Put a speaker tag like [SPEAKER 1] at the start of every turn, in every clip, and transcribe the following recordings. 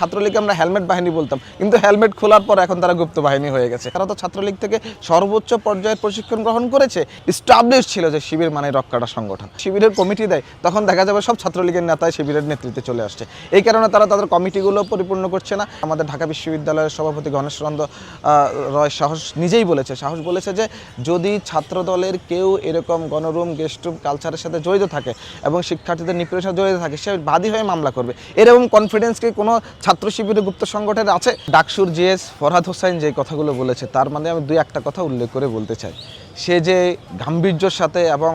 [SPEAKER 1] ছাত্রলীগকে আমরা হেলমেট বাহিনী বলতাম, কিন্তু হেলমেট খোলার পর এখন তারা গুপ্ত বাহিনী হয়ে গেছে। তারা তো ছাত্রলীগ থেকে সর্বোচ্চ পর্যায়ের প্রশিক্ষণ গ্রহণ করেছে। এস্টাবলিশ ছিল যে শিবির মানে রক্ষাটা সংগঠন। শিবিরের কমিটি দেয়, তখন দেখা যাবে সব ছাত্রলীগের নেতায় শিবিরের নেতৃত্বে চলে আসছে। এই কারণে তারা তাদের কমিটিগুলো পরিপূর্ণ করছে না। আমাদের ঢাকা বিশ্ববিদ্যালয়ের সভাপতি গণেশচন্দ্র রয় সাহস নিজেই বলেছে যে যদি ছাত্রদলের কেউ এরকম গণরুম গেস্টরুম কালচারের সাথে জড়িত থাকে এবং শিক্ষার্থীদের নিপীড়নের সাথে জড়িত থাকে, সে বাদী হয়ে মামলা করবে। এরকম কনফিডেন্স কি কোনো ছাত্র শিবিরের গুপ্ত সংগঠনের আছে? ডাকসুর জিএস ফরহাদ হোসাইন যে কথাগুলো বলেছে, তার মানে আমি দুই একটা কথা উল্লেখ করে বলতে চাই। সে যে গাম্ভীর্যের সাথে এবং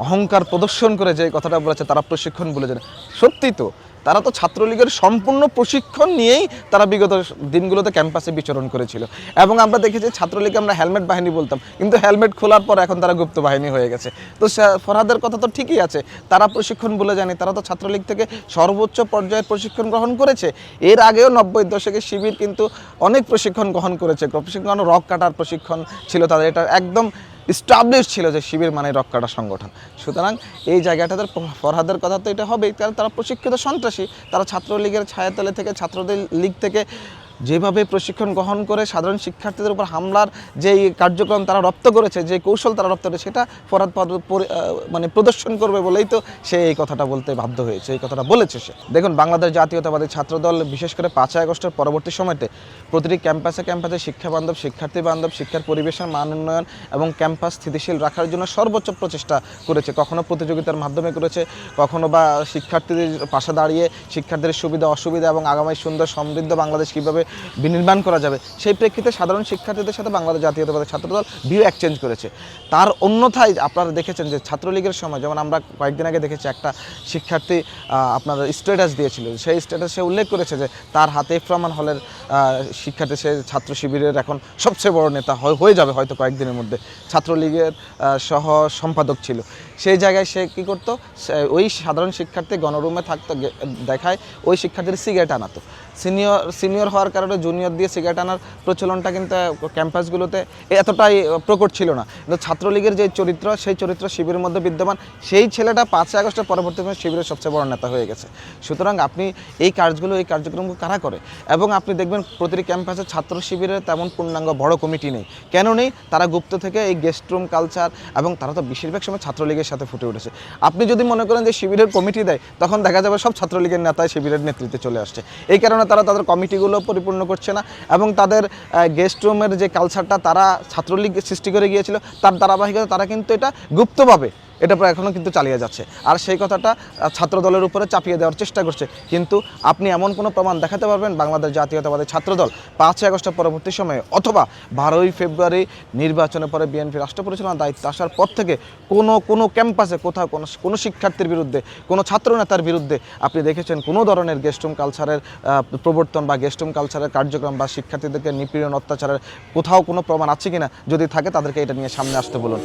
[SPEAKER 1] অহংকার প্রদর্শন করে যে কথাটা বলেছে, তারা প্রশিক্ষণ বলেছে, সত্যি তো তারা তো ছাত্রলীগের সম্পূর্ণ প্রশিক্ষণ নিয়েই তারা বিগত দিনগুলোতে ক্যাম্পাসে বিচরণ করেছিল। এবং আমরা দেখেছি ছাত্রলীগকে আমরা হেলমেট বাহিনী বলতাম, কিন্তু হেলমেট খোলার পর এখন তারা গুপ্ত বাহিনী হয়ে গেছে। তো ফরহাদের কথা তো ঠিকই আছে, তারা প্রশিক্ষণ বলে জানি, তারা তো ছাত্রলীগ থেকে সর্বোচ্চ পর্যায়ের প্রশিক্ষণ গ্রহণ করেছে। এর আগেও 90-এর দশকে শিবির কিন্তু অনেক প্রশিক্ষণ গ্রহণ করেছে। প্রশিক্ষণ রক কাটার প্রশিক্ষণ ছিল তাদের, এটা একদম এস্টাবলিশ ছিল যে শিবির মানে রক্ষাটা সংগঠন। সুতরাং এই জায়গাটাতে ফরহাদের কথা তো এটা হবেই, কারণ তারা প্রশিক্ষিত সন্ত্রাসী। তারা ছাত্রলীগের ছায়াতলে থেকে, ছাত্রদের লীগ থেকে যেভাবে প্রশিক্ষণ গ্রহণ করে সাধারণ শিক্ষার্থীদের উপর হামলার যেই কার্যক্রম তারা রপ্ত করেছে, যে কৌশল তারা রপ্ত করেছে, সেটা ফরহাদ মানে প্রদর্শন করবে বলেই তো সে এই কথাটা বলতে বাধ্য হয়েছে, এই কথাটা বলেছে সে। দেখুন, বাংলাদেশ জাতীয়তাবাদী ছাত্রদল বিশেষ করে 5ই আগস্টের পরবর্তী সময়তে প্রতিটি ক্যাম্পাসে শিক্ষা বান্ধব, শিক্ষার্থী বান্ধব, শিক্ষার পরিবেশের মান উন্নয়ন এবং ক্যাম্পাস স্থিতিশীল রাখার জন্য সর্বোচ্চ প্রচেষ্টা করেছে। কখনো প্রতিযোগিতার মাধ্যমে করেছে, কখনো বা শিক্ষার্থীদের পাশে দাঁড়িয়ে শিক্ষার্থীদের সুবিধা অসুবিধা এবং আগামী সুন্দর সমৃদ্ধ বাংলাদেশ কীভাবে বিনির্মাণ করা যাবে সেই প্রেক্ষিতে সাধারণ শিক্ষার্থীদের সাথে বাংলাদেশ জাতীয়তাবাদী ছাত্রদল ভিউ এক্সচেঞ্জ করেছে। তার অন্যথায় আপনারা দেখেছেন যে ছাত্রলীগের সময়, যেমন আমরা কয়েকদিন আগে দেখেছি, একটা শিক্ষার্থী আপনার স্ট্যাটাস দিয়েছিল, সেই স্ট্যাটাসে উল্লেখ করেছে যে তার হাতে এফ রহমান হলের শিক্ষার্থী, সে ছাত্র শিবিরের এখন সবচেয়ে বড় নেতা হয়ে যাবে হয়তো কয়েকদিনের মধ্যে। ছাত্রলীগের সহ সম্পাদক ছিল। সেই জায়গায় সে কী করতো, ওই সাধারণ শিক্ষার্থী গণরুমে থাকতো, দেখায় ওই শিক্ষার্থীর সিগারেট আনাতো। সিনিয়র হওয়ার কারণে জুনিয়র দিয়ে সিগারেট আনার প্রচলনটা কিন্তু ক্যাম্পাসগুলোতে এতটাই প্রকট ছিল না। কিন্তু ছাত্রলীগের যে চরিত্র, সেই চরিত্র শিবিরের মধ্যে বিদ্যমান। সেই ছেলেটা 5ই আগস্টের পরবর্তী সময় শিবিরের সবচেয়ে বড় নেতা হয়ে গেছে। সুতরাং আপনি এই কার্যক্রমগুলো কারা করে? এবং আপনি দেখবেন প্রতিটি ক্যাম্পাসে ছাত্র শিবিরের তেমন পূর্ণাঙ্গ বড় কমিটি নেই। কেন নেই? তারা গুপ্ত থেকে এই গেস্ট রুম কালচার, এবং তারা তো বেশিরভাগ সময় ছাত্রলীগের সাথে ফুটে উঠেছে। আপনি যদি মনে করেন যে শিবিরের কমিটি দেয়, তখন দেখা যাবে সব ছাত্রলীগের নেতায় শিবিরের নেতৃত্বে চলে আসছে। এই কারণে তারা তাদের কমিটিগুলো পরিপূর্ণ করছে না, এবং তাদের গেস্ট রুমের যে কালচারটা তারা ছাত্রলীগ সৃষ্টি করে গিয়েছিল, তার ধারাবাহিকতা তারা কিন্তু এটা গুপ্তভাবে এটা এখনও কিন্তু চালিয়ে যাচ্ছে। আর সেই কথাটা ছাত্রদলের উপরে চাপিয়ে দেওয়ার চেষ্টা করছে। কিন্তু আপনি এমন কোনো প্রমাণ দেখাতে পারবেন বাংলাদেশ জাতীয়তাবাদী ছাত্রদল 5ই আগস্টের পরবর্তী সময়ে অথবা 12ই ফেব্রুয়ারি নির্বাচনের পরে বিএনপি রাষ্ট্র পরিচালনার দায়িত্ব আসার পর থেকে কোনো ক্যাম্পাসে কোথাও কোনো শিক্ষার্থীর বিরুদ্ধে, কোনো ছাত্রনেতার বিরুদ্ধে আপনি দেখেছেন কোনো ধরনের গেস্টরুম কালচারের প্রবর্তন বা গেস্টরুম কালচারের কার্যক্রম বা শিক্ষার্থীদেরকে নিপীড়ন অত্যাচারের কোথাও কোনো প্রমাণ আছে কিনা? যদি থাকে তাদেরকে এটা নিয়ে সামনে আসতে বলুন।